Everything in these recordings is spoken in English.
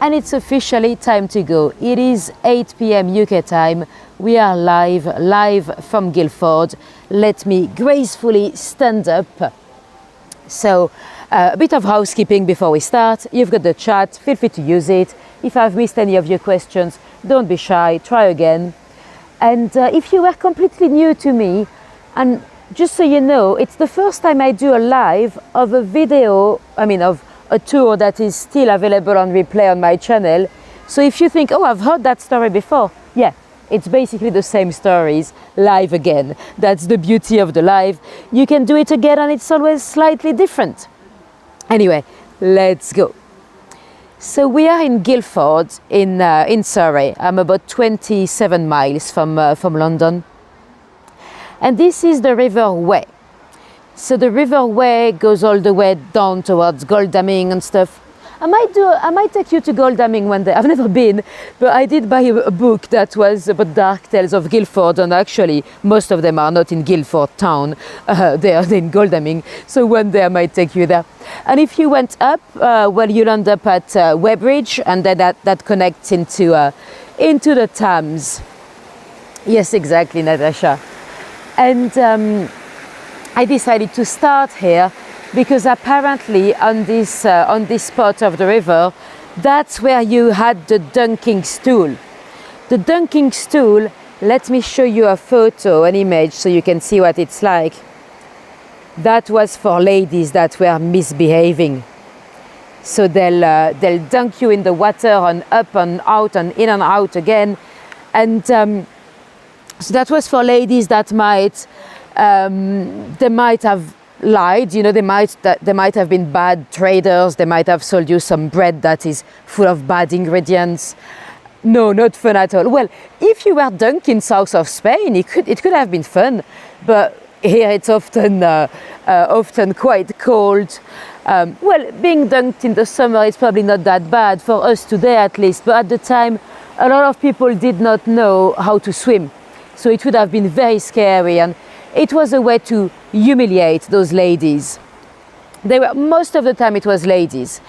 and it's officially time to go. It is 8 p.m. UK time. We are live from Guilford. Let me gracefully stand up. So a bit of housekeeping before we start. You've got the chat, feel free to use it. If I've missed any of your questions, don't be shy, try again. And if you were completely new to me, and just so you know, it's the first time I do a live of a video, of a tour that is still available on replay on my channel. So if you think, oh, I've heard that story before, yeah, it's basically the same stories live again. That's the beauty of the live. You can do it again and it's always slightly different. Anyway, let's go. So we are in Guildford in Surrey. I'm about 27 miles from London. And this is the River Wey. So the River Wey goes all the way down towards Godalming and stuff. I might take you to Godalming one day. I've never been, but I did buy a book that was about dark tales of Guilford, and actually most of them are not in Guilford town. They are in Godalming. So one day I might take you there. And if you went up, you'll end up at Weybridge, and then that connects into the Thames. Yes, exactly, Natasha. And I decided to start here because apparently on this spot of the river, that's where you had the dunking stool. The dunking stool, let me show you a photo, an image, so you can see what it's like. That was for ladies that were misbehaving. So they'll dunk you in the water and up and out and in and out again. And so that was for ladies that they might have lied, they might have been bad traders, they might have sold you some bread that is full of bad ingredients. No, not fun at all. Well, if you were dunking south of Spain, it could have been fun, but here it's often quite cold. Being dunked in the summer is probably not that bad, for us today at least, but at the time a lot of people did not know how to swim. So it would have been very scary, and it was a way to humiliate those ladies. Most of the time it was ladies.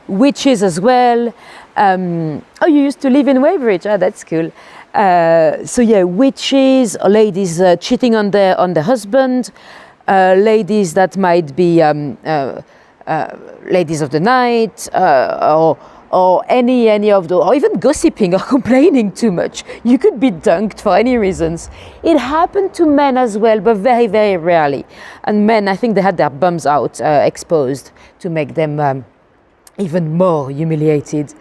Witches as well. You used to live in Weybridge. Oh, that's cool. Witches, or ladies cheating on their husband, ladies that might be ladies of the night, or any of those, or even gossiping or complaining too much. You could be dunked for any reasons. It happened to men as well, but very, very rarely. And men, I think they had their bums out, exposed, to make them even more humiliated.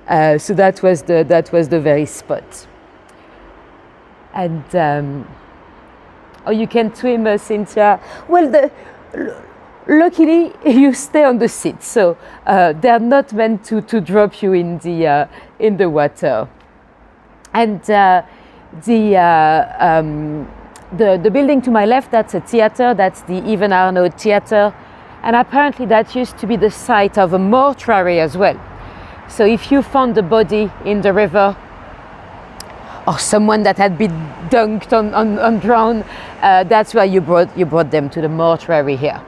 So that was the very spot. And you can swim, Cynthia. Well, luckily, you stay on the seat, so they're not meant to drop you in the water. And the building to my left, that's a theatre. That's the Even Arnaud Theatre, and apparently that used to be the site of a mortuary as well. So if you found a body in the river, or someone that had been dunked on drowned, that's where you brought them to the mortuary here.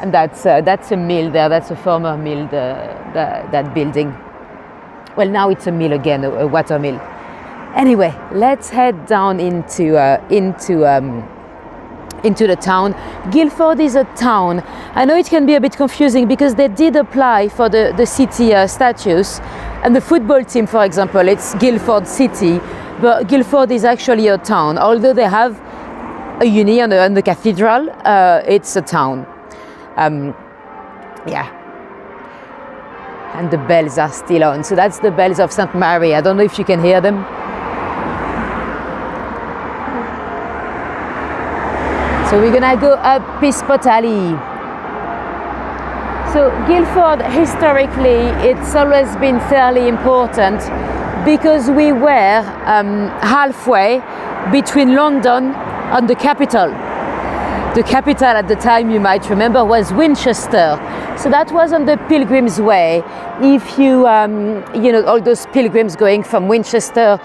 And that's a mill there. That's a former mill, that building. Well, now it's a mill again, a water mill. Anyway, let's head down into the town. Guilford is a town. I know it can be a bit confusing because they did apply for the city status, and the football team, for example, it's Guilford City, but Guilford is actually a town. Although they have a uni and the cathedral, it's a town. And the bells are still on. So that's the bells of St. Mary. I don't know if you can hear them. So we're gonna go up Pispot Alley. So Guilford, historically, it's always been fairly important because we were halfway between London and the capital. The capital at the time, you might remember, was Winchester. So that was on the Pilgrim's Way. If you, all those pilgrims going from Winchester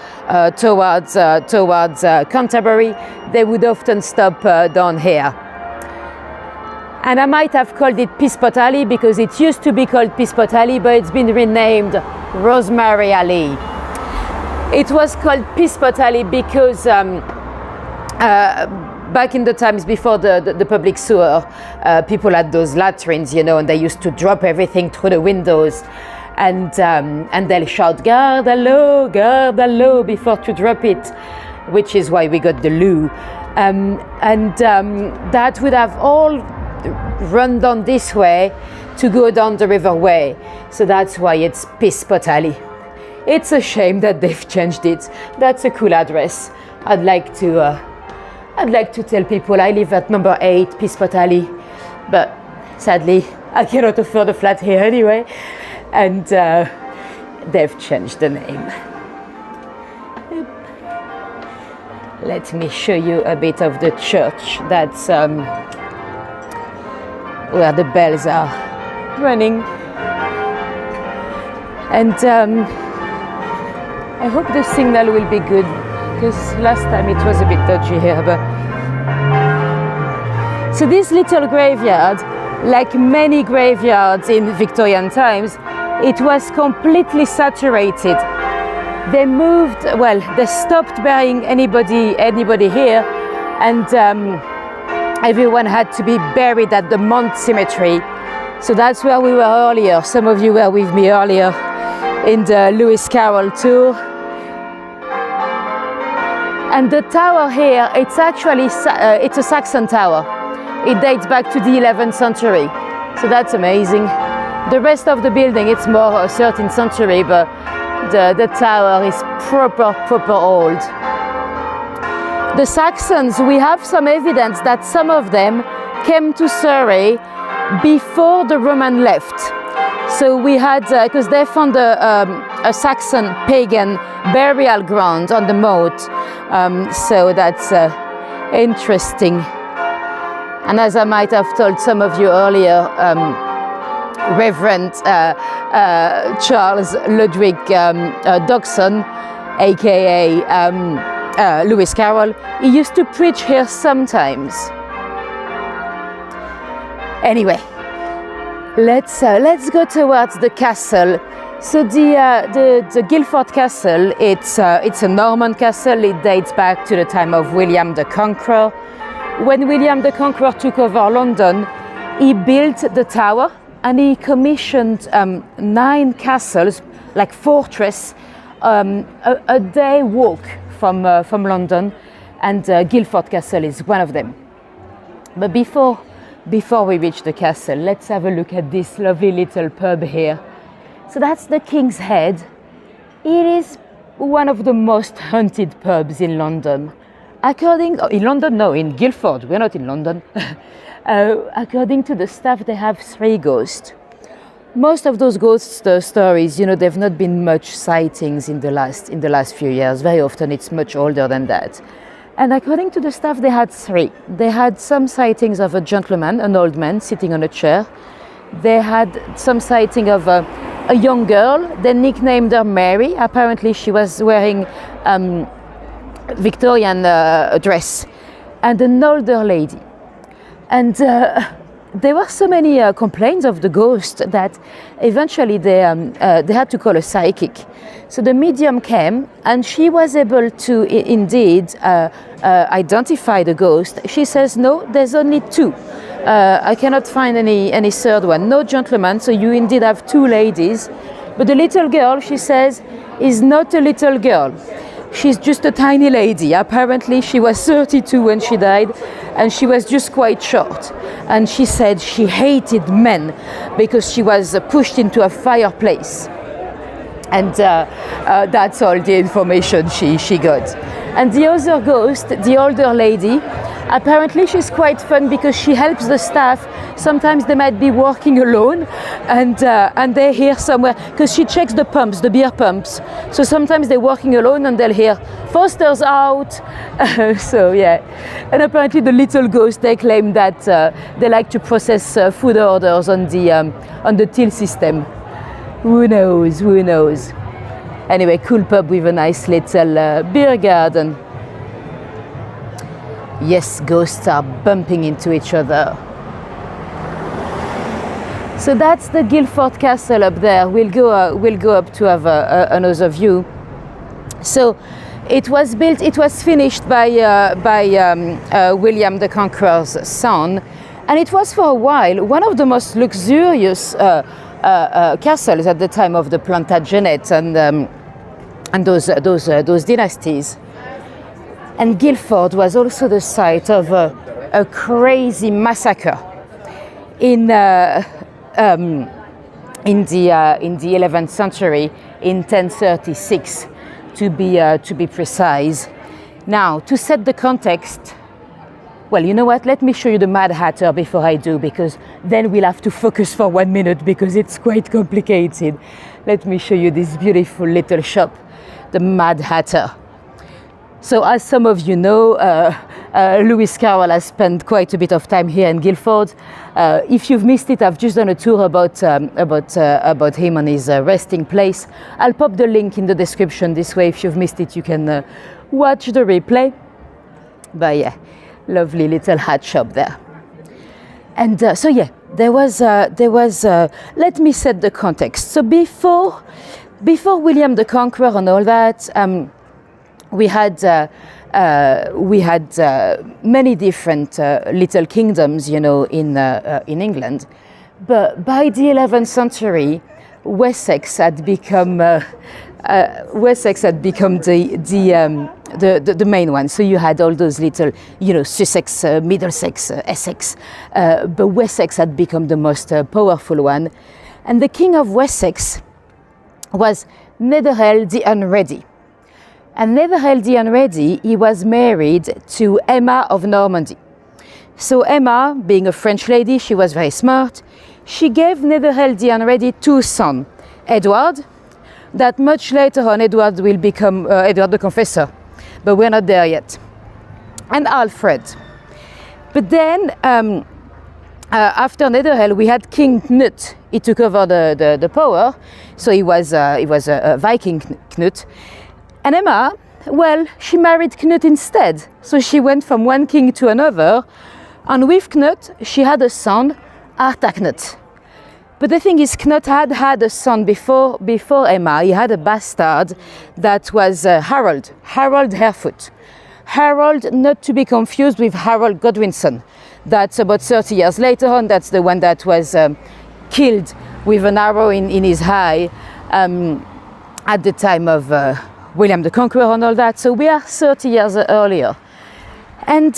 towards Canterbury, they would often stop down here. And I might have called it Pispot Alley because it used to be called Pispot Alley, but it's been renamed Rosemary Alley. It was called Pispot Alley because back in the times before the public sewer, people had those latrines, you know, and they used to drop everything through the windows. And they'll shout, garde à l'eau, before to drop it, which is why we got the loo. That would have all run down this way to go down the river way. So that's why it's Pispot Alley. It's a shame that they've changed it. That's a cool address. I'd like to tell people I live at number 8 Pispot Alley, but sadly I cannot afford a flat here anyway, and they've changed the name. Let me show you a bit of the church. That's where the bells are running. And I hope the signal will be good, because last time it was a bit dodgy here. But so this little graveyard, like many graveyards in Victorian times, it was completely saturated. They moved, well, they stopped burying anybody here, and everyone had to be buried at the Mount Cemetery. So that's where we were earlier. Some of you were with me earlier in the Lewis Carroll tour. And the tower here, it's actually it's a Saxon tower. It dates back to the 11th century. So that's amazing. The rest of the building, it's more 13th century, but the tower is proper old. The Saxons, we have some evidence that some of them came to Surrey before the Roman left. So we had, because they found a Saxon pagan burial ground on the moat. So that's interesting. And as I might have told some of you earlier, Reverend Charles Ludwig Dodson, aka Lewis Carroll, he used to preach here sometimes. Anyway, let's go towards the castle. So the Guildford Castle, it's a Norman castle. It dates back to the time of William the Conqueror. When William the Conqueror took over London, he built the tower and he commissioned 9 castles, like fortress, a day walk from London, and Guildford Castle is one of them. But before we reach the castle, let's have a look at this lovely little pub here. So that's the King's Head. It is one of the most haunted pubs in London. In Guildford, we're not in London. According to the staff, they have 3 ghosts. Most of those ghost stories, they've not been much sightings in the last few years. Very often it's much older than that. And according to the staff, they had 3. They had some sightings of a gentleman, an old man, sitting on a chair. They had some sighting of a young girl. They nicknamed her Mary. Apparently she was wearing Victorian dress, and an older lady. And there were so many complaints of the ghost that eventually they had to call a psychic. So the medium came, and she was able to indeed identify the ghost. She says, no, there's only 2. I cannot find any third one. No gentleman, so you indeed have 2 ladies. But the little girl, she says, is not a little girl. She's just a tiny lady. Apparently she was 32 when she died, and she was just quite short. And she said she hated men because she was pushed into a fireplace. And that's all the information she got. And the other ghost, the older lady, apparently she's quite fun because she helps the staff. Sometimes they might be working alone, and they hear somewhere, because she checks the pumps, the beer pumps. So sometimes they're working alone and they'll hear Foster's out. So yeah. And apparently the little ghost, they claim that they like to process food orders on the till system. Who knows? Anyway, cool pub with a nice little beer garden. Yes, ghosts are bumping into each other. So that's the Guildford Castle up there. We'll go up to have another view. So it was finished by William the Conqueror's son, and it was for a while one of the most luxurious castles at the time of the Plantagenet and those dynasties. And Guilford was also the site of a crazy massacre in the 11th century, in 1036 to be precise. Now, to set the context, well, you know what? Let me show you the Mad Hatter before I do, because then we'll have to focus for 1 minute because it's quite complicated. Let me show you this beautiful little shop, the Mad Hatter. So, as some of you know, Lewis Carroll has spent quite a bit of time here in Guildford. If you've missed it, I've just done a tour about him and his resting place. I'll pop the link in the description. This way, if you've missed it, you can watch the replay. But yeah, lovely little hat shop there. And so yeah, there was. Let me set the context. So before William the Conqueror and all that. We had many different little kingdoms, you know, in England, but by the 11th century, Wessex had become the main one. So you had all those little, you know, Sussex, Middlesex, Essex, but Wessex had become the most powerful one, and the King of Wessex was Nathalie the Unready. And Nathalie the Unready, he was married to Emma of Normandy. So Emma, being a French lady, she was very smart. She gave Nathalie the Unready 2 sons, Edward, that much later on Edward will become Edward the Confessor, but we're not there yet, and Alfred. But then, after Nathalie, we had King Knut. He took over the power, so he was a Viking Knut. And Emma, well, she married Knut instead. So she went from one king to another. And with Knut, she had a son, Artaknut. But the thing is, Knut had a son before Emma. He had a bastard that was Harold Harefoot. Harold, not to be confused with Harold Godwinson. That's about 30 years later on. That's the one that was killed with an arrow in his eye at the time of William the Conqueror and all that. So we are 30 years earlier. And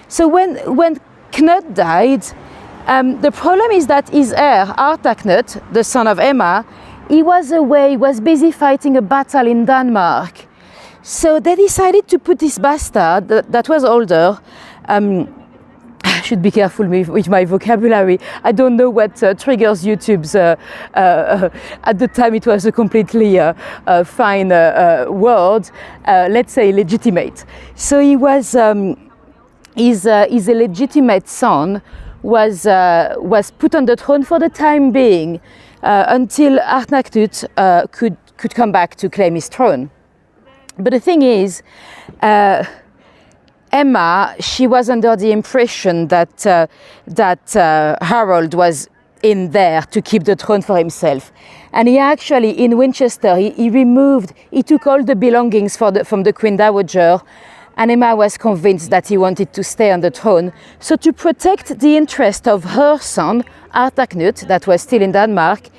so when Knut died, the problem is that his heir, Artaknut, the son of Emma, he was away, he was busy fighting a battle in Denmark. So they decided to put this bastard that was older. I should be careful with my vocabulary. I don't know what triggers YouTube's. At the time, it was a completely fine word. Let's say legitimate. So he was his illegitimate son was put on the throne for the time being until Artaknut could come back to claim his throne. But the thing is, Emma, she was under the impression that Harold was in there to keep the throne for himself. And he actually, in Winchester, he took all the belongings from the Queen Dowager, and Emma was convinced that he wanted to stay on the throne. So to protect the interest of her son, Artaknut, that was still in Denmark,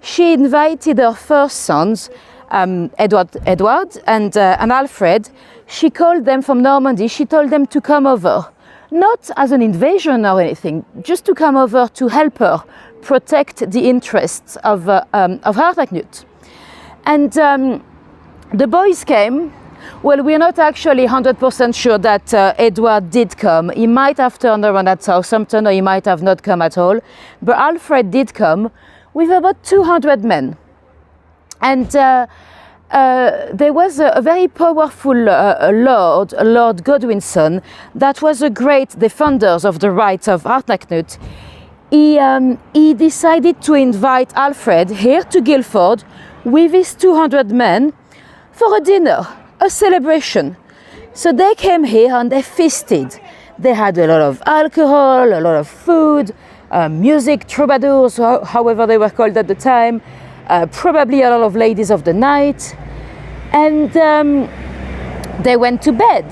she invited her first sons, Edward and Alfred. She called them from Normandy. She told them to come over, not as an invasion or anything, just to come over to help her protect the interests of Artaknut. And the boys came. Well, we're not actually 100% sure that Edward did come. He might have turned around at Southampton, or he might have not come at all. But Alfred did come with about 200 men. And there was a very powerful Lord Godwinson, that was a great defender of the rights of Artaknut. He decided to invite Alfred here to Guilford with his 200 men for a dinner, a celebration. So they came here and they feasted. They had a lot of alcohol, a lot of food, music troubadours, however they were called at the time, probably a lot of ladies of the night, and they went to bed.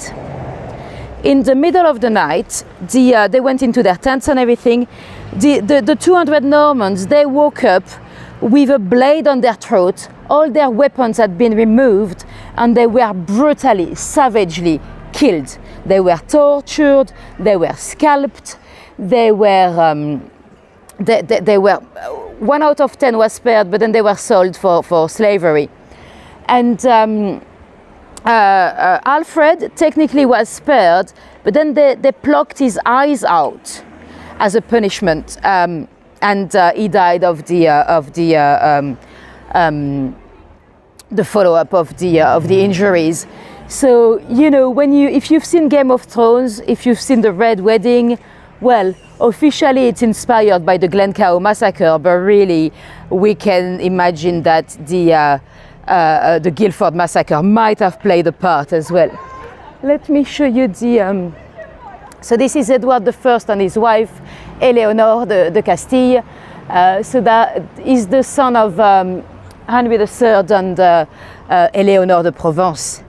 In the middle of the night, they went into their tents and everything. The 200 Normans, they woke up with a blade on their throat. All their weapons had been removed, and they were brutally, savagely killed. They were tortured, they were scalped, they were 1 out of 10 was spared, but then they were sold for slavery. And Alfred technically was spared, but then they plucked his eyes out as a punishment, and he died of the follow-up of the injuries. So, you know, if you've seen Game of Thrones, if you've seen the Red Wedding, well, officially it's inspired by the Glencoe massacre, but really we can imagine that the Guilford massacre might have played a part as well. Let me show you so this is Edward I and his wife, Eleanor de Castile. So that is the son of Henry III and Eleanor de Provence.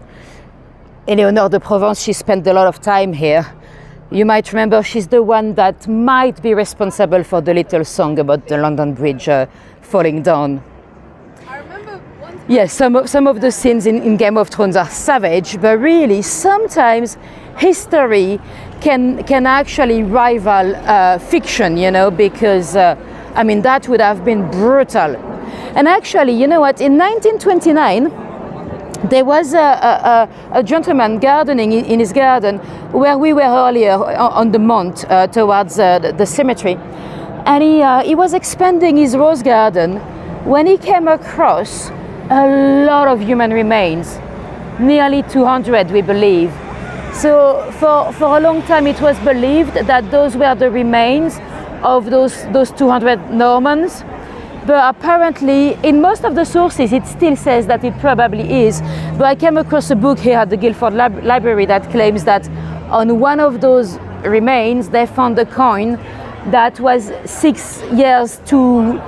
Eleanor de Provence, she spent a lot of time here. You might remember she's the one that might be responsible for the little song about the London Bridge falling down. I remember one. Yes, some of the scenes in Game of Thrones are savage, but really sometimes history can actually rival fiction, you know, because I mean that would have been brutal. And actually, you know what, in 1929 there was a gentleman gardening in his garden where we were earlier on the mount towards the cemetery, and he was expanding his rose garden when he came across a lot of human remains, nearly 200 we believe. So for a long time it was believed that those were the remains of those 200 Normans. But apparently, in most of the sources, it still says that it probably is. But I came across a book here at the Guildford Library that claims that on one of those remains, they found a coin that was 6 years too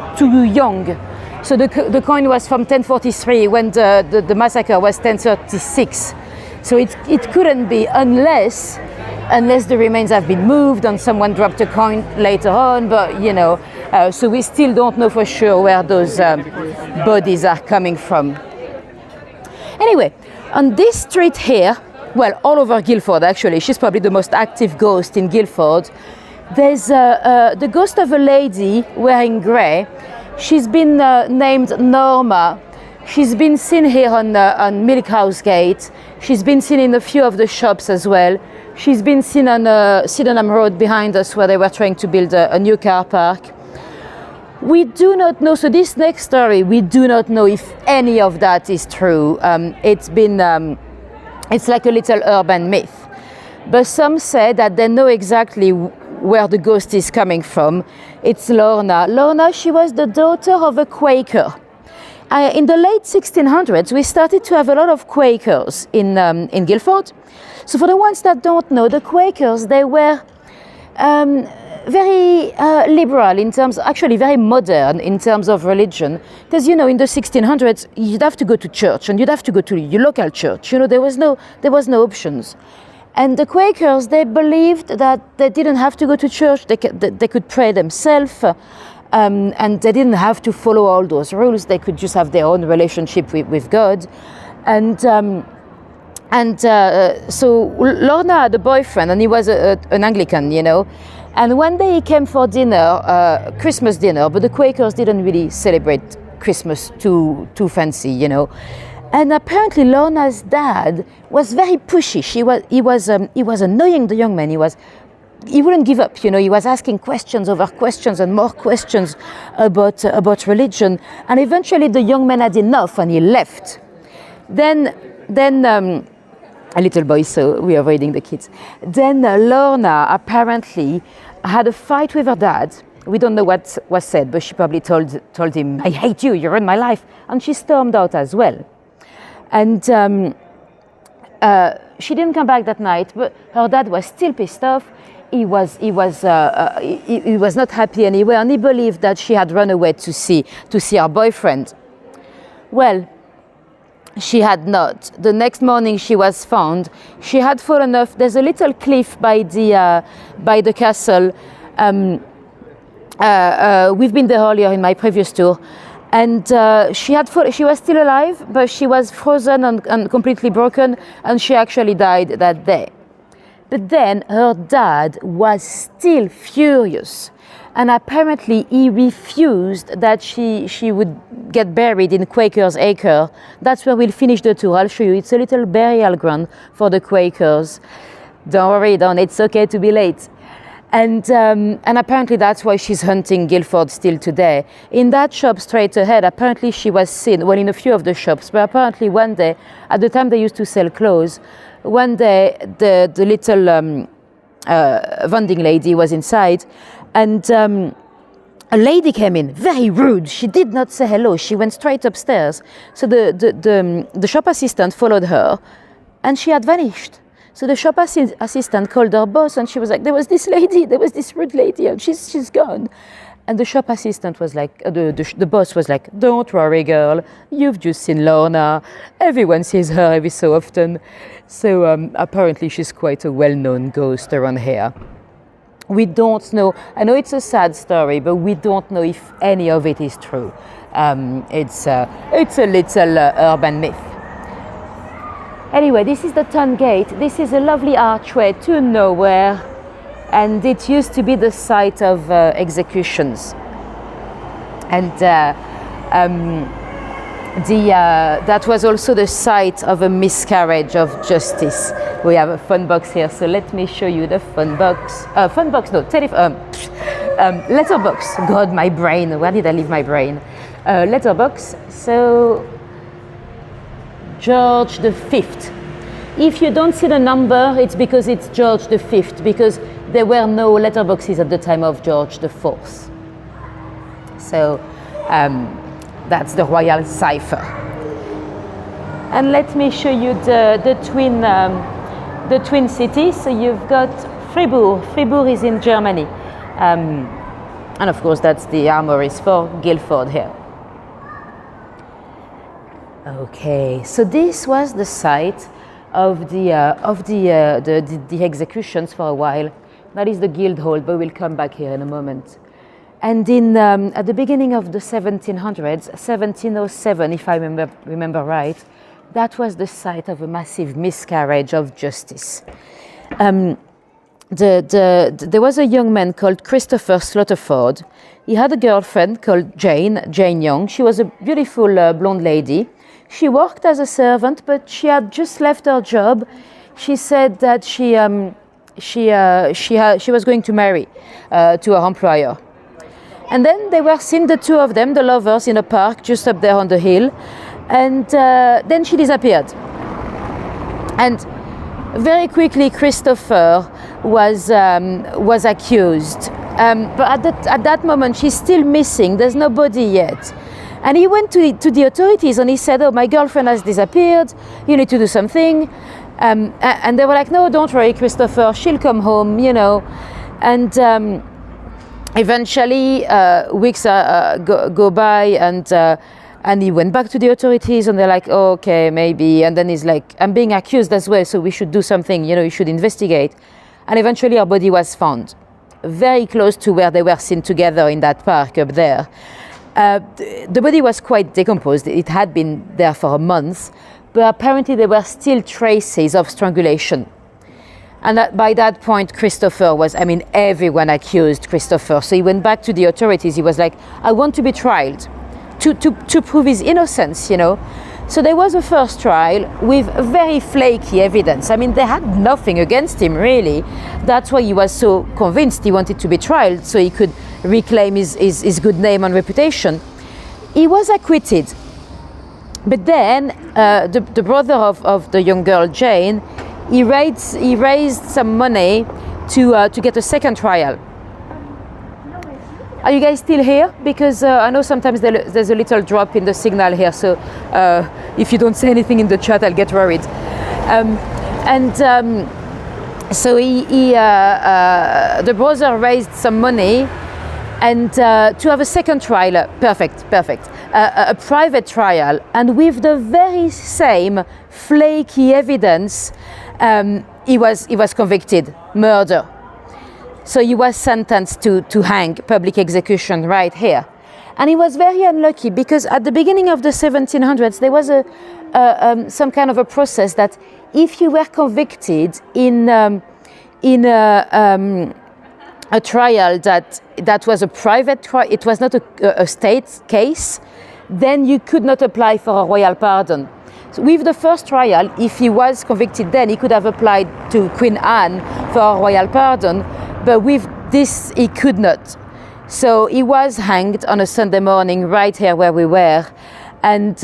young. So the coin was from 1043 when the massacre was 1036. So it couldn't be unless the remains have been moved and someone dropped a coin later on, but you know, so we still don't know for sure where those bodies are coming from. Anyway, on this street here, well, all over Guilford actually, she's probably the most active ghost in Guilford. There's the ghost of a lady wearing grey. She's been named Norma. She's been seen here on Milkhouse Gate. She's been seen in a few of the shops as well. She's been seen on Sydenham Road behind us where they were trying to build a new car park. We do not know, so this next story, we do not know if any of that is true. It's like a little urban myth. But some say that they know exactly where the ghost is coming from. It's Lorna. Lorna, she was the daughter of a Quaker. In the late 1600s, we started to have a lot of Quakers in Guilford. So for the ones that don't know, the Quakers, they were very liberal in terms, actually very modern in terms of religion. Because, you know, in the 1600s, you'd have to go to church and you'd have to go to your local church. You know, there was no options. And the Quakers, they believed that they didn't have to go to church, they could pray themselves. And they didn't have to follow all those rules. They could just have their own relationship with God. So Lorna had a boyfriend, and he was an Anglican, you know. And one day he came for dinner, Christmas dinner, but the Quakers didn't really celebrate Christmas too fancy, you know. And apparently Lorna's dad was very pushy. He was annoying the young man. He wouldn't give up, you know. He was asking questions over questions and more questions about religion. And eventually the young man had enough and he left. Then a little boy, so we're avoiding the kids. Then Lorna apparently had a fight with her dad. We don't know what was said, but she probably told him, "I hate you, you ruined my life." And she stormed out as well. And she didn't come back that night, but her dad was still pissed off. he was not happy anywhere, and he believed that she had run away to see her boyfriend. Well, she had not. The next morning she was found. She had fallen off. There's a little cliff by the castle. We've been there earlier in my previous tour, and she was still alive, but she was frozen and completely broken, and she actually died that day. But then her dad was still furious, and apparently he refused that she would get buried in Quaker's Acre. That's where we'll finish the tour. I'll show you. It's a little burial ground for the Quakers. Don't worry, it's okay to be late. And apparently that's why she's hunting Guilford still today. In that shop straight ahead, apparently she was seen, well, in a few of the shops, but apparently one day, at the time they used to sell clothes, one day the little vending lady was inside, and a lady came in, very rude. She did not say hello. She went straight upstairs. So the shop assistant followed her, and she had vanished. So the shop assistant called her boss, and she was like, there was this rude lady, and she's gone. And the shop assistant was like, the boss was like, don't worry, girl, you've just seen Lorna. Everyone sees her every so often. So apparently she's quite a well-known ghost around here. We don't know, I know it's a sad story, but we don't know if any of it is true. It's a little urban myth. Anyway, this is the town gate. This is a lovely archway to nowhere, and it used to be the site of executions. And that was also the site of a miscarriage of justice. We have a fun box here, so let me show you the fun box. Letterbox. God, my brain. Where did I leave my brain? Letterbox. So, George V. If you don't see the number, it's because it's George V, because there were no letterboxes at the time of George IV. So that's the royal cipher. And let me show you the twin cities. So you've got Fribourg. Fribourg is in Germany. And of course, that's the armories for Guilford here. Okay, so this was the site of the executions for a while. That is the Guildhall, but we'll come back here in a moment. And at the beginning of the 1700s, 1707, if I remember right, that was the site of a massive miscarriage of justice. There was a young man called Christopher Slaughterford. He had a girlfriend called Jane Young. She was a beautiful blonde lady. She worked as a servant, but she had just left her job. She said that she was going to marry to her employer. And then they were seen, the two of them, the lovers, in a park just up there on the hill. And then she disappeared. And very quickly, Christopher was accused. But at that moment, she's still missing. There's nobody yet. And he went to the authorities and he said, oh, my girlfriend has disappeared. You need to do something. And they were like, no, don't worry, Christopher. She'll come home, you know. And eventually, weeks go by, and he went back to the authorities, and they're like, oh, okay, maybe. And then he's like, I'm being accused as well, so we should do something, you know, you should investigate. And eventually her body was found, very close to where they were seen together in that park up there. The body was quite decomposed. It had been there for a month, but apparently there were still traces of strangulation. And by that point, Christopher was, everyone accused Christopher. So he went back to the authorities. He was like, I want to be tried to prove his innocence, you know. So there was a first trial with very flaky evidence. They had nothing against him, really. That's why he was so convinced he wanted to be tried, so he could reclaim his good name and reputation. He was acquitted. But then the brother of the young girl, Jane, he raised some money to get a second trial. Are you guys still here? Because I know sometimes there's a little drop in the signal here, so So the brother raised some money, and to have a second trial, perfect, a private trial, and with the very same flaky evidence, he was convicted, murder. So he was sentenced to hang, public execution right here. And he was very unlucky because at the beginning of the 1700s, there was some kind of a process that if you were convicted in a trial that was a private trial, it was not a state case, then you could not apply for a royal pardon. So with the first trial, if he was convicted then, he could have applied to Queen Anne for a royal pardon, but with this, he could not. So he was hanged on a Sunday morning right here where we were. And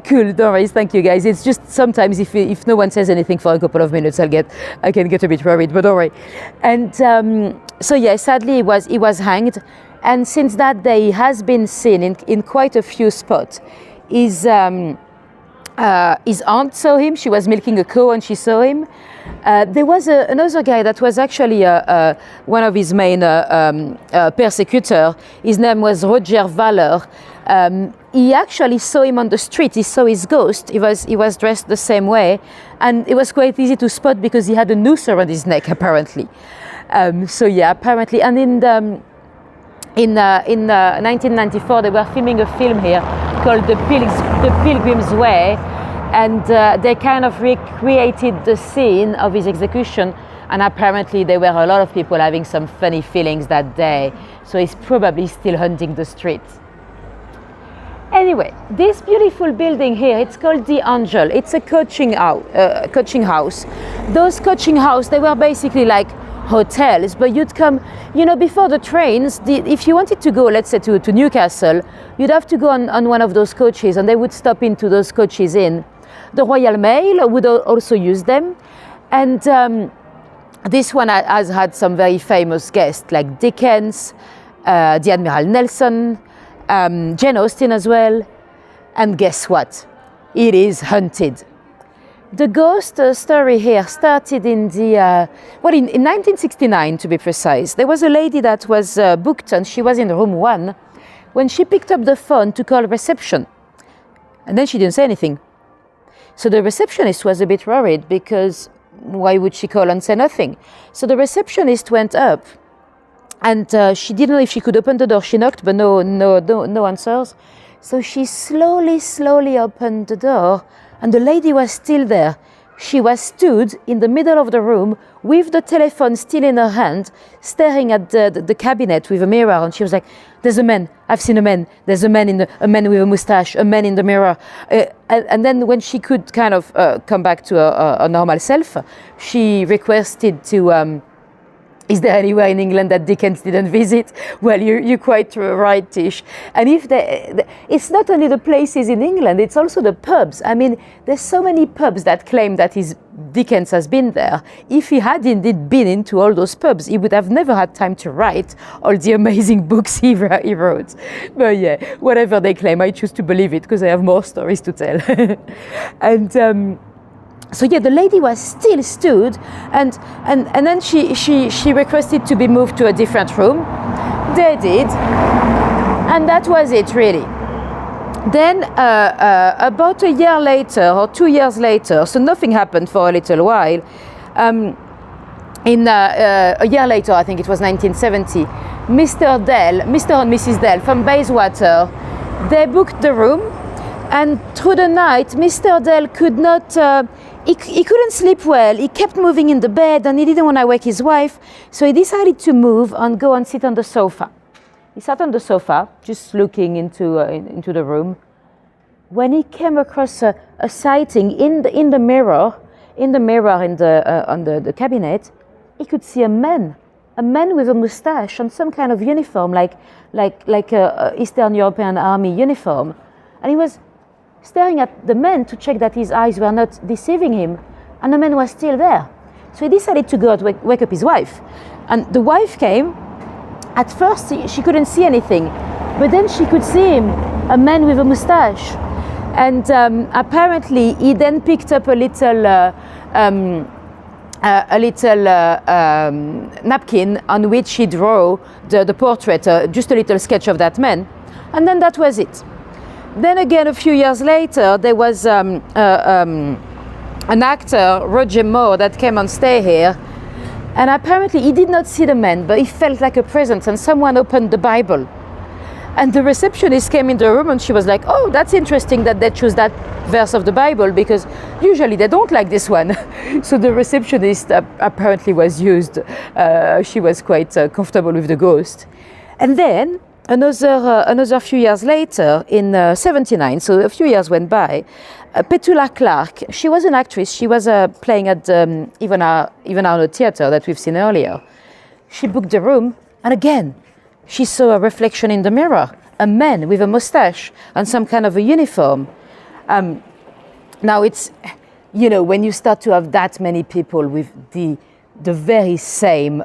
cool, don't worry, thank you guys. It's just sometimes if no one says anything for a couple of minutes, I can get a bit worried, but don't worry. And so yeah, sadly he was hanged. And since that day, he has been seen in quite a few spots. His aunt saw him. She was milking a cow and she saw him. There was another guy that was actually one of his main persecutors. His name was Roger Valor. He actually saw him on the street. He saw his ghost. He was dressed the same way, and it was quite easy to spot because he had a noose around his neck apparently. So yeah, apparently, and in 1994 they were filming a film here called The Pilgrim's Way, and they kind of recreated the scene of his execution, and apparently there were a lot of people having some funny feelings that day, so he's probably still hunting the streets. Anyway, this beautiful building here, it's called the Angel. It's a coaching house. Those coaching houses, they were basically like hotels, but you'd come, before the trains, if you wanted to go, let's say, to Newcastle, you'd have to go on one of those coaches, and they would stop into those coaches in. The Royal Mail would also use them, and this one has had some very famous guests like Dickens, the Admiral Nelson, Jane Austen as well, and guess what? It is haunted. The ghost story here started in in 1969 to be precise. There was a lady that was booked and she was in room 1 when she picked up the phone to call reception, and then she didn't say anything. So the receptionist was a bit worried because why would she call and say nothing? So the receptionist went up, and she didn't know if she could open the door. She knocked, but no answers. So she slowly opened the door, and the lady was still there. She was stood in the middle of the room with the telephone still in her hand, staring at the cabinet with a mirror, and she was like, "There's a man. I've seen a man. There's a man a man with a mustache. A man in the mirror." And then when she could kind of come back to a normal self, she requested to. Is there anywhere in England that Dickens didn't visit? Well, you're quite right, Tish. And it's not only the places in England, it's also the pubs. I mean, there's so many pubs that claim that Dickens has been there. If he had indeed been into all those pubs, he would have never had time to write all the amazing books he wrote. But yeah, whatever they claim, I choose to believe it because I have more stories to tell. And so yeah, the lady was still stood, and then she requested to be moved to a different room. They did, and that was it really. Then about a year later or 2 years later, so nothing happened for a little while. A year later, I think it was 1970, Mr. and Mrs. Dell from Bayswater, they booked the room, and through the night, Mr. Dell could not. He couldn't sleep well. He kept moving in the bed, and he didn't want to wake his wife, so he decided to move and go and sit on the sofa. He sat on the sofa, just looking into the room, when he came across a sighting in the mirror on the cabinet. He could see a man with a mustache and some kind of uniform, like a Eastern European army uniform, and he was staring at the man to check that his eyes were not deceiving him, and the man was still there. So he decided to go and wake up his wife, and the wife came. At first she couldn't see anything, but then she could see him, a man with a mustache, and apparently he then picked up a little a little napkin on which he drew the portrait, just a little sketch of that man, and then that was it. Then again, a few years later, there was an actor, Roger Moore, that came on stage here, and apparently he did not see the man, but he felt like a presence, and someone opened the Bible. And the receptionist came in the room and she was like, oh, that's interesting that they chose that verse of the Bible, because usually they don't like this one. So the receptionist apparently was used. She was quite comfortable with the ghost. And then another few years later, in 79, so a few years went by, Petula Clark, she was an actress. She was playing at even our theatre that we've seen earlier. She booked the room, and again, she saw a reflection in the mirror, a man with a mustache and some kind of a uniform. Now it's, you know, when you start to have that many people with the very same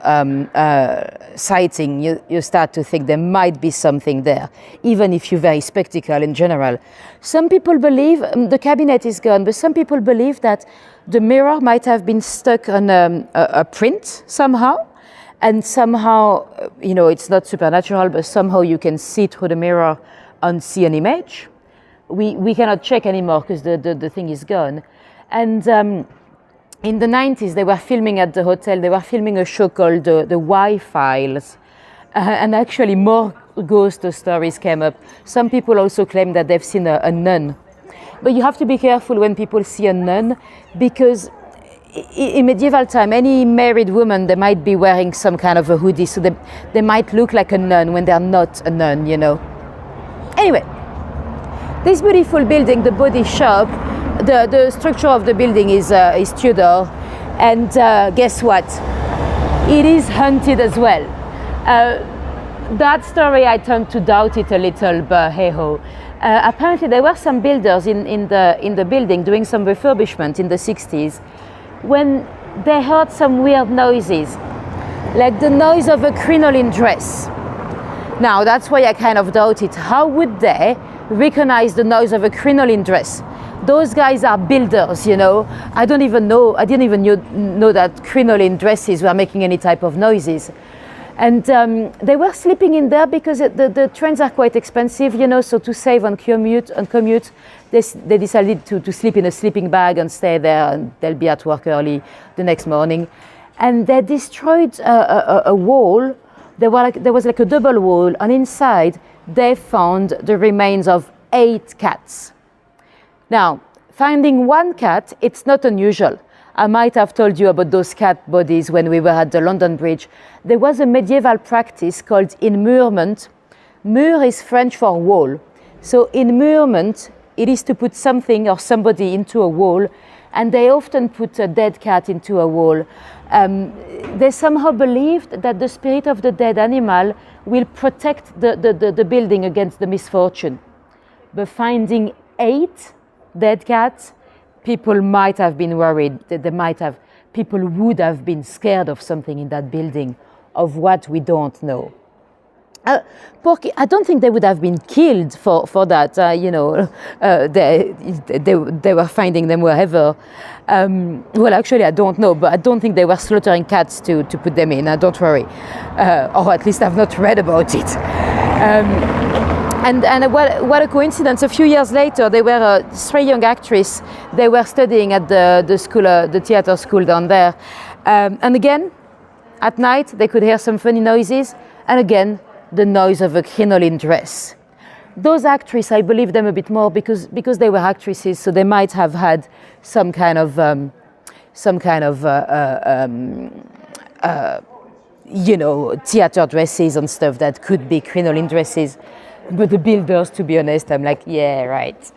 sighting, you start to think there might be something there, even if you're very skeptical in general. Some people believe, the cabinet is gone, but some people believe that the mirror might have been stuck on a print somehow. And somehow, you know, it's not supernatural, but somehow you can see through the mirror and see an image. We cannot check anymore because the thing is gone. And in the 90s, they were filming at the hotel. They were filming a show called the Y-Files. And actually more ghost stories came up. Some people also claim that they've seen a nun. But you have to be careful when people see a nun, because in medieval time, any married woman, they might be wearing some kind of a hoodie, so they might look like a nun when they're not a nun, you know. Anyway, this beautiful building, the body shop, the structure of the building is Tudor, and guess what? It is haunted as well. That story, I tend to doubt it a little, but hey-ho. Apparently, there were some builders in the building doing some refurbishment in the 60s, when they heard some weird noises, like the noise of a crinoline dress. Now, that's why I kind of doubt it. How would they recognize the noise of a crinoline dress? Those guys are builders, you know. I didn't even know that crinoline dresses were making any type of noises. And they were sleeping in there because the trains are quite expensive, you know, so to save on commute, they decided to sleep in a sleeping bag and stay there, and they'll be at work early the next morning. And they destroyed a wall. There was like a double wall, and inside they found the remains of 8 cats. Now, finding one cat, it's not unusual. I might have told you about those cat bodies when we were at the London Bridge. There was a medieval practice called immurement. Mur is French for wall. So immurement, it is to put something or somebody into a wall, and they often put a dead cat into a wall. They somehow believed that the spirit of the dead animal will protect the building against the misfortune. But finding 8 dead cats, people might have been worried. People would have been scared of something in that building, of what we don't know. I don't think they would have been killed for that. You know, they were finding them wherever. Well, actually, I don't know, but I don't think they were slaughtering cats to put them in. Don't worry, or at least I've not read about it. And what a coincidence! A few years later, they were 3 young actresses. They were studying at the school, the theatre school down there. And again, at night, they could hear some funny noises. And again, the noise of a crinoline dress. Those actresses, I believe them a bit more because they were actresses, so they might have had some kind of you know, theatre dresses and stuff that could be crinoline dresses. But the builders, to be honest, I'm like, yeah, right.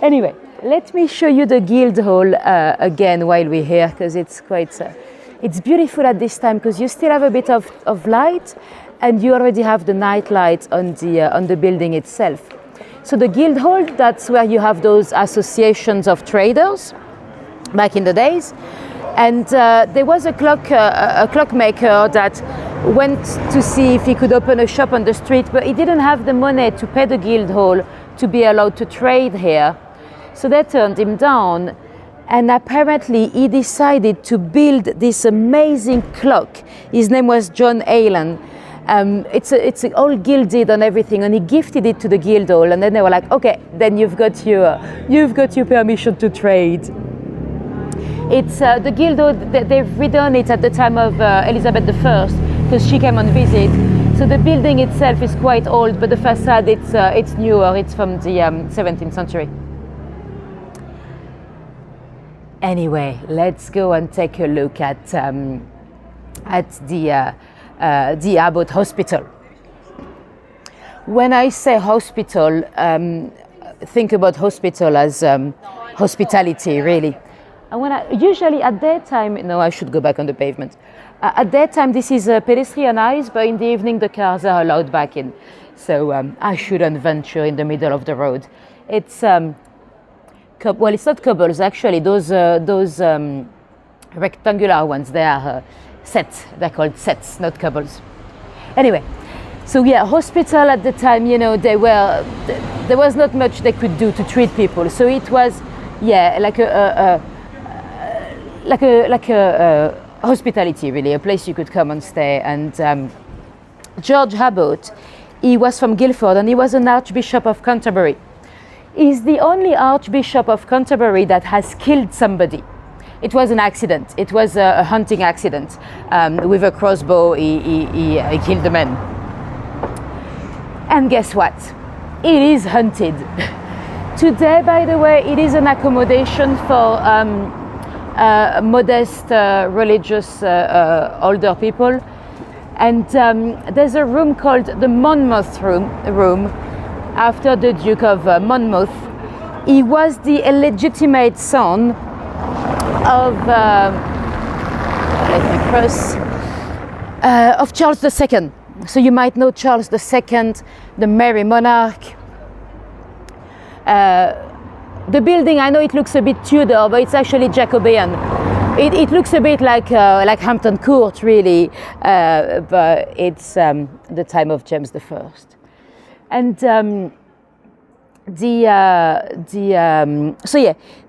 Anyway, let me show you the Guildhall again while we're here, because it's quite, it's beautiful at this time because you still have a bit of light, and you already have the night light on the building itself. So the Guildhall, that's where you have those associations of traders back in the days. And there was a clockmaker that went to see if he could open a shop on the street, but he didn't have the money to pay the Guildhall to be allowed to trade here. So they turned him down. And apparently he decided to build this amazing clock. His name was John Aylan. It's all gilded and everything, and he gifted it to the Guildhall, and then they were like, okay, then you've got your permission to trade. It's the Guildhall, they've redone it at the time of Elizabeth I, because she came on visit. So the building itself is quite old, but the facade, it's newer. It's from the 17th century. Anyway, let's go and take a look at the Abbot Hospital. When I say hospital, think about hospital as hospitality, really. And usually at daytime, no, I should go back on the pavement. At daytime, this is pedestrianised, but in the evening, the cars are allowed back in. So I shouldn't venture in the middle of the road. It's well, it's not cobbles actually. Those rectangular ones, they are sets. They're called sets, not cobbles. Anyway, so yeah, hospital at the time, you know, there was not much they could do to treat people. So it was, yeah, like a hospitality, really, a place you could come and stay. And George Abbot, he was from Guilford, and he was an Archbishop of Canterbury. He's the only Archbishop of Canterbury that has killed somebody. It was an accident. It was a hunting accident. With a crossbow, he killed the man. And guess what? It is haunted. Today, by the way, it is an accommodation for modest religious older people. And there's a room called the Monmouth room after the Duke of Monmouth. He was the illegitimate son of of Charles II. So you might know Charles II, the Merry Monarch. The building, I know it looks a bit Tudor, but it's actually Jacobean. It looks a bit like Hampton Court, really, but it's the time of James I. And so yeah,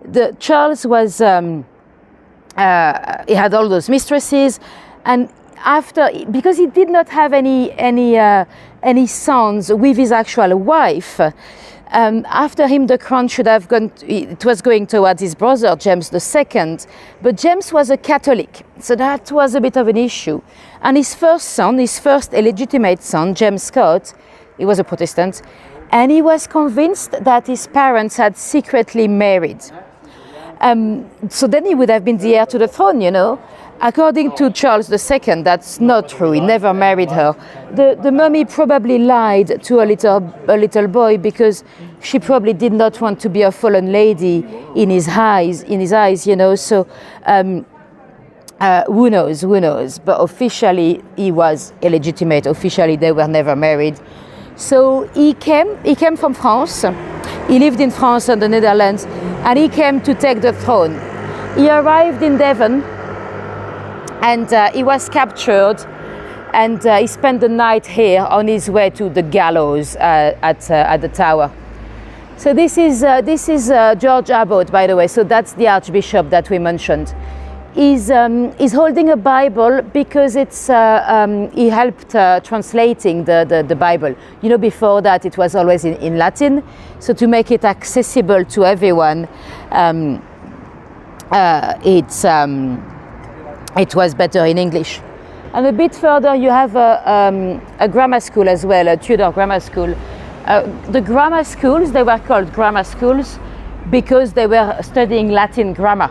the Charles was he had all those mistresses, and because he did not have any sons with his actual wife. After him, the crown should have gone. It was going towards his brother James II, but James was a Catholic, so that was a bit of an issue. And his first illegitimate son, James Scott, he was a Protestant, and he was convinced that his parents had secretly married. So then he would have been the heir to the throne, you know. According to Charles II, that's not true. He never married her. The mummy probably lied to a little boy because she probably did not want to be a fallen lady in his eyes, you know. So who knows? But officially, he was illegitimate. Officially, they were never married. So he came from France. He lived in France and the Netherlands, and he came to take the throne. He arrived in Devon, and he was captured, and he spent the night here on his way to the gallows at the Tower. So this is George Abbot, by the way. So that's the Archbishop that we mentioned. He's holding a Bible because he helped translating the Bible. You know, before that it was always in Latin. So to make it accessible to everyone, it was better in English. And a bit further, you have a grammar school as well, a Tudor grammar school. The grammar schools, they were called grammar schools because they were studying Latin grammar.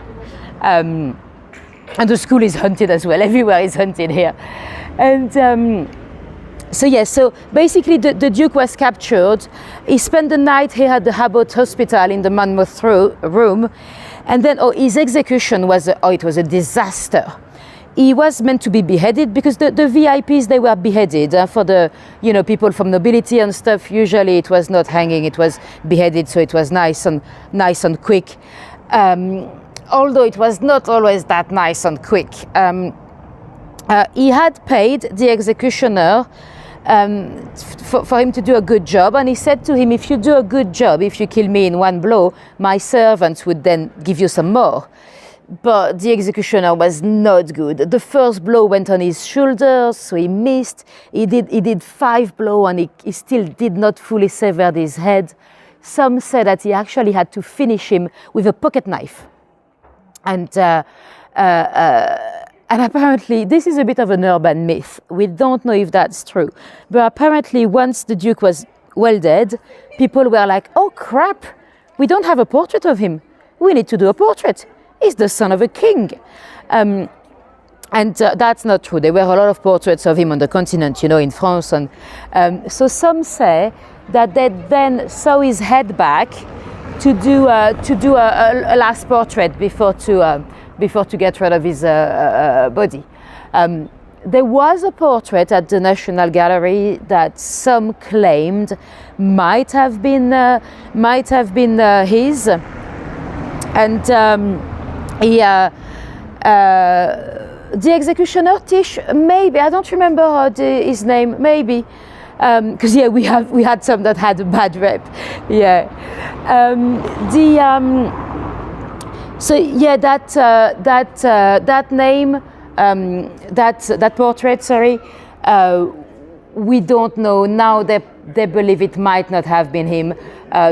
And the school is haunted as well. Everywhere is haunted here. And so basically the Duke was captured. He spent the night here at the Abbot Hospital in the Monmouth room. And then his execution was a disaster. He was meant to be beheaded because the VIPs, they were beheaded for the, you know, people from nobility and stuff. Usually it was not hanging, it was beheaded, so it was nice and quick. Although it was not always that nice and quick. He had paid the executioner for him to do a good job. And he said to him, if you do a good job, if you kill me in one blow, my servants would then give you some more. But the executioner was not good. The first blow went on his shoulders, so he missed. He did 5 blows, and he still did not fully sever his head. Some said that he actually had to finish him with a pocket knife. And apparently, this is a bit of an urban myth. We don't know if that's true. But apparently, once the Duke was well dead, people were like, oh crap, we don't have a portrait of him. We need to do a portrait. He's the son of a king. And that's not true. There were a lot of portraits of him on the continent, in France. And so some say that they then sew his head back to do a last portrait before to get rid of his body. There was a portrait at the National Gallery that some claimed might have been his, and the executioner Tish, maybe, I don't remember his name, maybe, because we had some that had a bad rep, so yeah, that name, that portrait, sorry, we don't know now. They believe it might not have been him,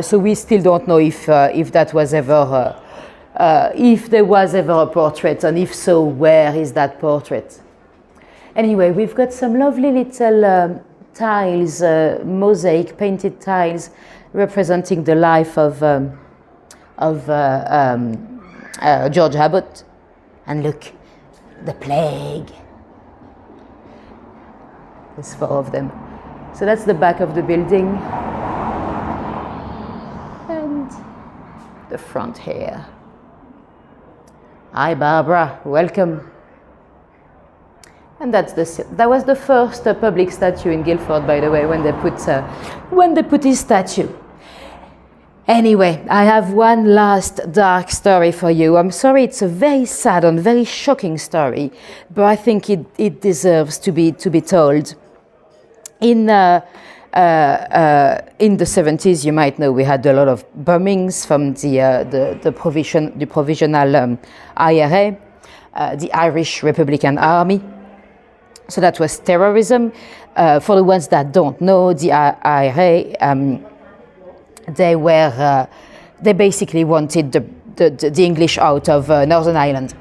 so we still don't know if that was ever. If there was ever a portrait, and if so, where is that portrait? Anyway, we've got some lovely little tiles, mosaic painted tiles, representing the life of George Abbot. And look, the plague. There's 4 of them. So that's the back of the building. And the front here. Hi Barbara, welcome. And that was the first public statue in Guildford, by the way, when they put his statue. Anyway, I have one last dark story for you. I'm sorry, it's a very sad and very shocking story, but I think it deserves to be told. In the 70s, you might know, we had a lot of bombings from the provisional IRA, the Irish Republican Army. So that was terrorism. For the ones that don't know, the IRA, they basically wanted the English out of Northern Ireland.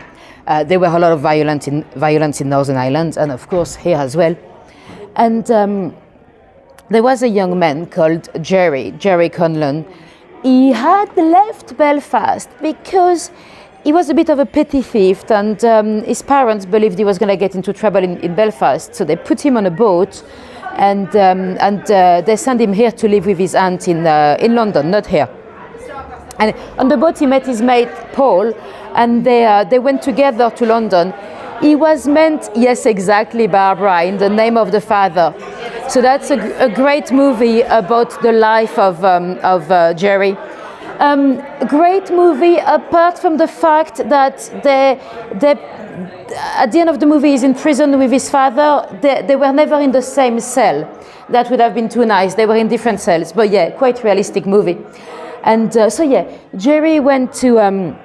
There were a lot of violence in Northern Ireland, and of course here as well. And there was a young man called Jerry Conlon. He had left Belfast because he was a bit of a petty thief, and his parents believed he was going to get into trouble in Belfast, so they put him on a boat, and they sent him here to live with his aunt in London, not here. And on the boat he met his mate Paul, and they went together to London. He was meant, yes, exactly, Barbara, in the name of the Father. So that's a great movie about the life of Jerry. Great movie, apart from the fact that they at the end of the movie he's in prison with his father. They were never in the same cell. That would have been too nice. They were in different cells, but yeah, quite realistic movie. And so yeah, Jerry went to.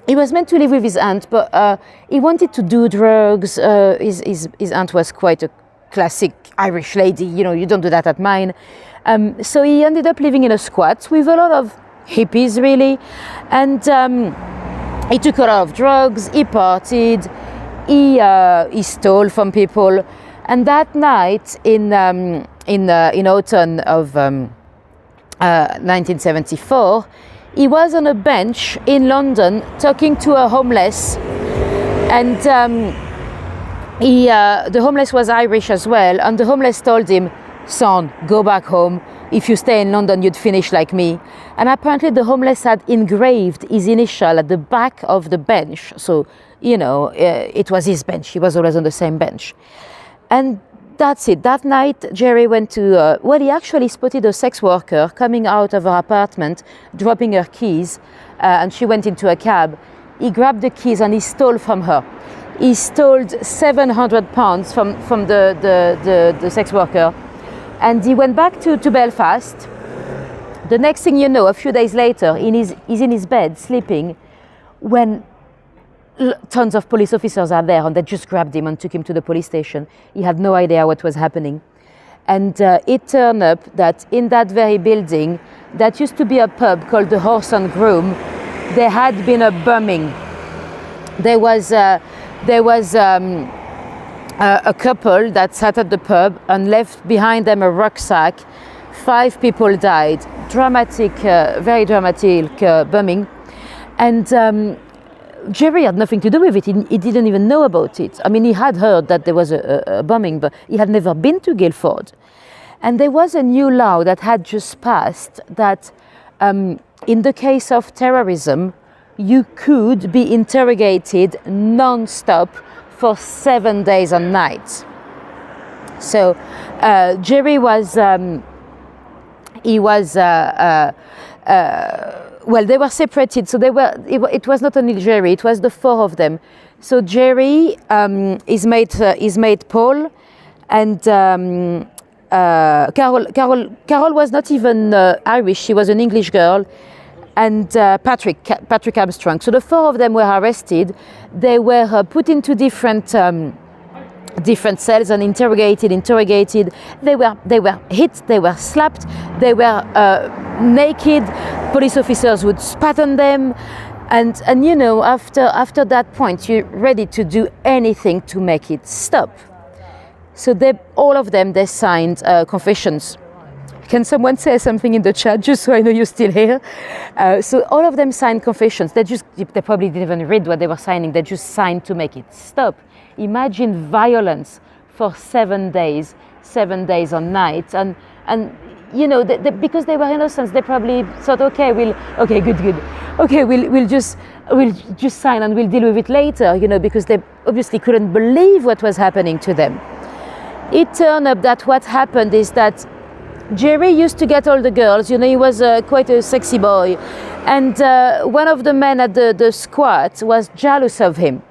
He was meant to live with his aunt, but he wanted to do drugs. His aunt was quite a classic Irish lady. You don't do that at mine. So he ended up living in a squat with a lot of hippies, really, and he took a lot of drugs. He partied. He stole from people. And that night in autumn of 1974. He was on a bench in London talking to a homeless, and the homeless was Irish as well, and the homeless told him, "Son, go back home. If you stay in London, you'd finish like me." And apparently the homeless had engraved his initial at the back of the bench, so it was his bench. He was always on the same bench. And that's it. That night, Jerry went to, he actually spotted a sex worker coming out of her apartment, dropping her keys, and she went into a cab. He grabbed the keys and he stole from her. He stole £700 from the sex worker. And he went back to Belfast. The next thing you know, a few days later, he's in his bed sleeping when tons of police officers are there, and they just grabbed him and took him to the police station. He had no idea what was happening. And it turned up that in that very building, that used to be a pub called the Horse and Groom, there had been a bombing. There was a couple that sat at the pub and left behind them a rucksack. 5 people died. Dramatic, very dramatic bombing. And Jerry had nothing to do with it. He didn't even know about it. I mean, he had heard that there was a bombing, but he had never been to Guildford. And there was a new law that had just passed that in the case of terrorism, you could be interrogated non-stop for 7 days and nights. So Jerry was, well, they were separated. So it was not only Jerry, it was the 4 of them. So Jerry, his mate Paul, and Carroll was not even Irish, she was an English girl, and Patrick Armstrong. So the 4 of them were arrested. They were put into different cells and interrogated. They were hit, they were slapped, they were naked. Police officers would spat on them, and you know, after that point, you're ready to do anything to make it stop. So all of them signed confessions. Can someone say something in the chat, just so I know you're still here? So all of them signed confessions. They probably didn't even read what they were signing. They just signed to make it stop. Imagine violence for 7 days on night, and you know, because they were innocent, they probably thought, we'll just sign and we'll deal with it later, you know, because they obviously couldn't believe what was happening to them. It turned up that what happened is that Jerry used to get all the girls, you know, he was quite a sexy boy, and one of the men at the squat was jealous of him.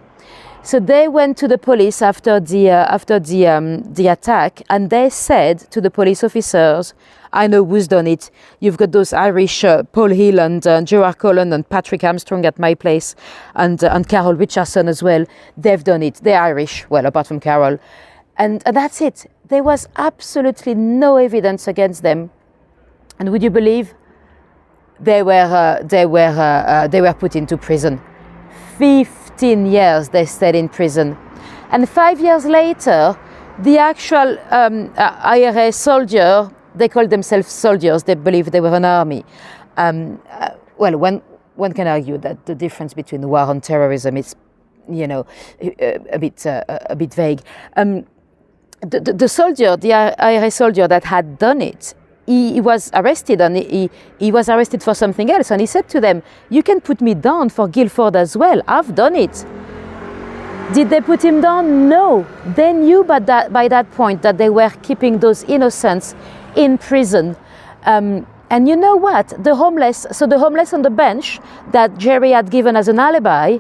So they went to the police after the attack, and they said to the police officers, "I know who's done it. You've got those Irish Paul Hill and Gerard Cullen and Patrick Armstrong at my place, and Carroll Richardson as well. They've done it. They're Irish, well, apart from Carroll." And that's it. There was absolutely no evidence against them. And would you believe they were put into prison? 15 years they stayed in prison. And 5 years later, the actual IRA soldier, they called themselves soldiers, they believed they were an army. Well, one can argue that the difference between war and terrorism is, you know, a bit vague. The soldier, the IRA soldier that had done it, he was arrested, and he was arrested for something else, and he said to them, "You can put me down for Guilford as well, I've done it." Did they put him down? No. They knew by that point that they were keeping those innocents in prison. And you know what? The homeless on the bench that Jerry had given as an alibi,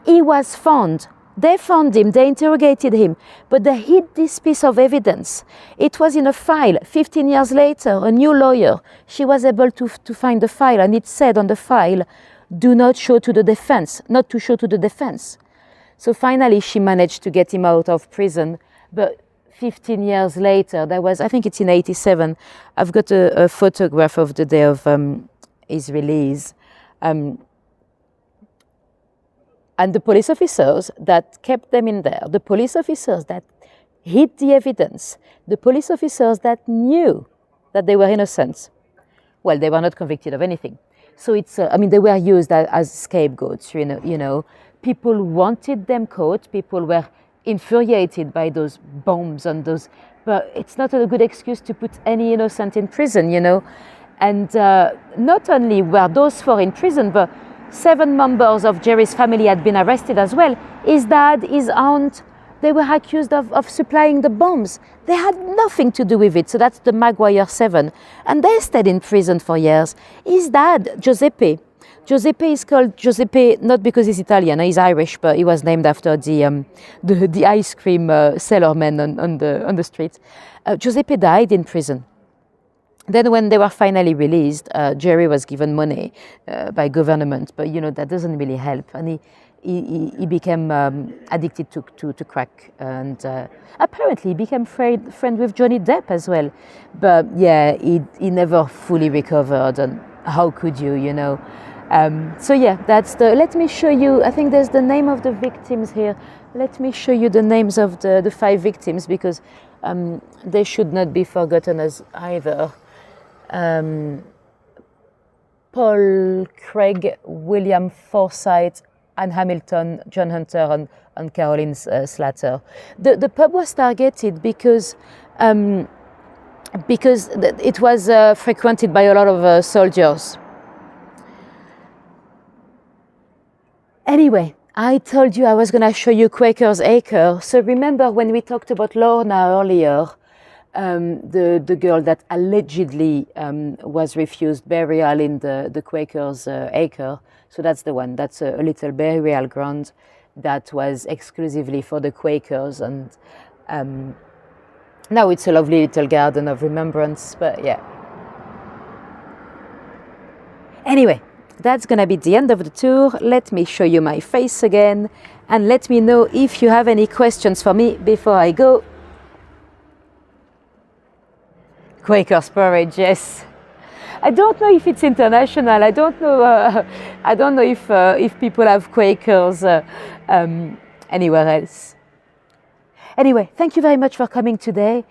he was found. They found him, they interrogated him, but they hid this piece of evidence. It was in a file. 15 years later, a new lawyer, she was able to find the file, and it said on the file, "Do not show to the defense," not to show to the defense. So finally, she managed to get him out of prison. But 15 years later, I think it's in 87, I've got a photograph of the day of his release. And the police officers that kept them in there, the police officers that hid the evidence, the police officers that knew that they were innocent, well, they were not convicted of anything. So it's, they were used as scapegoats, you know. People wanted them caught, people were infuriated by those bombs and those, but it's not a good excuse to put any innocent in prison, you know. And not only were those 4 in prison, but 7 members of Jerry's family had been arrested as well. His dad, his aunt, they were accused of supplying the bombs. They had nothing to do with it. So that's the Maguire 7. And they stayed in prison for years. His dad, Giuseppe, Giuseppe is called Giuseppe not because he's Italian, he's Irish, but he was named after the ice cream seller man on the streets. Giuseppe died in prison. Then when they were finally released, Jerry was given money by government, but that doesn't really help. And he became addicted to crack, and apparently he became friend with Johnny Depp as well. But yeah, he never fully recovered, and how could you, so yeah, that's let me show you, I think there's the name of the victims here. Let me show you the names of the 5 victims, because they should not be forgotten as either. Paul Craig, William Forsyth, Anne Hamilton, John Hunter, and Caroline Slater. The pub was targeted because it was frequented by a lot of soldiers. Anyway, I told you I was going to show you Quaker's Acre. So remember when we talked about Lorna earlier, the girl that allegedly was refused burial in the Quaker's Acre. So that's the one. That's a little burial ground that was exclusively for the Quakers, and now it's a lovely little garden of remembrance. But yeah. Anyway, that's gonna be the end of the tour. Let me show you my face again, and let me know if you have any questions for me before I go. Quaker's porridge, yes. I don't know if it's international. I don't know. I don't know if people have Quakers anywhere else. Anyway, thank you very much for coming today.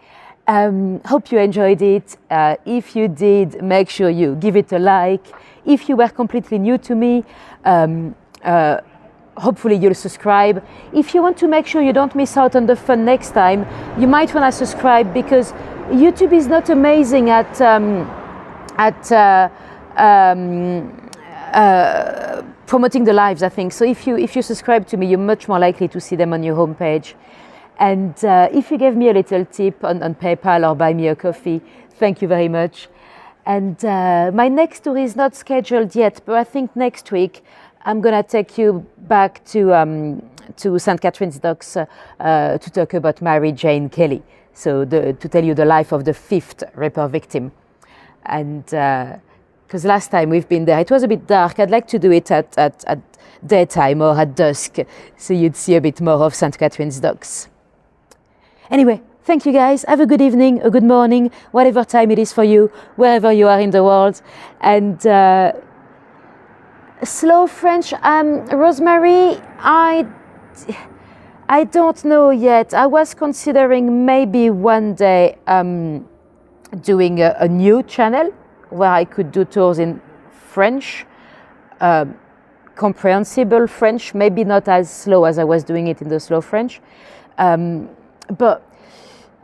Hope you enjoyed it. If you did, make sure you give it a like. If you were completely new to me, hopefully you'll subscribe. If you want to make sure you don't miss out on the fun next time, you might want to subscribe, because YouTube is not amazing at promoting the lives, I think. So if you subscribe to me, you're much more likely to see them on your homepage. And if you gave me a little tip on PayPal or buy me a coffee, thank you very much. And my next tour is not scheduled yet, but I think next week I'm gonna take you back to St. Catherine's Docks to talk about Mary Jane Kelly. So to tell you the life of the 5th raper victim. And because last time we've been there, it was a bit dark. I'd like to do it at daytime or at dusk, so you'd see a bit more of St. Catherine's Docks. Anyway, thank you guys. Have a good evening, a good morning, whatever time it is for you, wherever you are in the world. And slow French, Rosemary, I don't know yet. I was considering maybe one day doing a new channel where I could do tours in French, comprehensible French, maybe not as slow as I was doing it in the slow French. But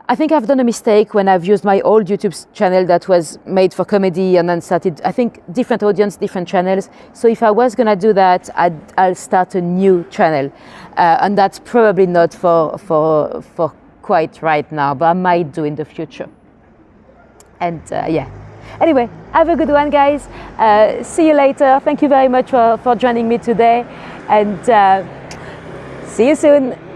I think I've done a mistake when I've used my old YouTube channel that was made for comedy and then started, I think, different audience, different channels. So if I was gonna do that, I'll start a new channel. And that's probably not for quite right now, but I might do in the future. And yeah. Anyway, have a good one, guys. See you later. Thank you very much for joining me today. And see you soon.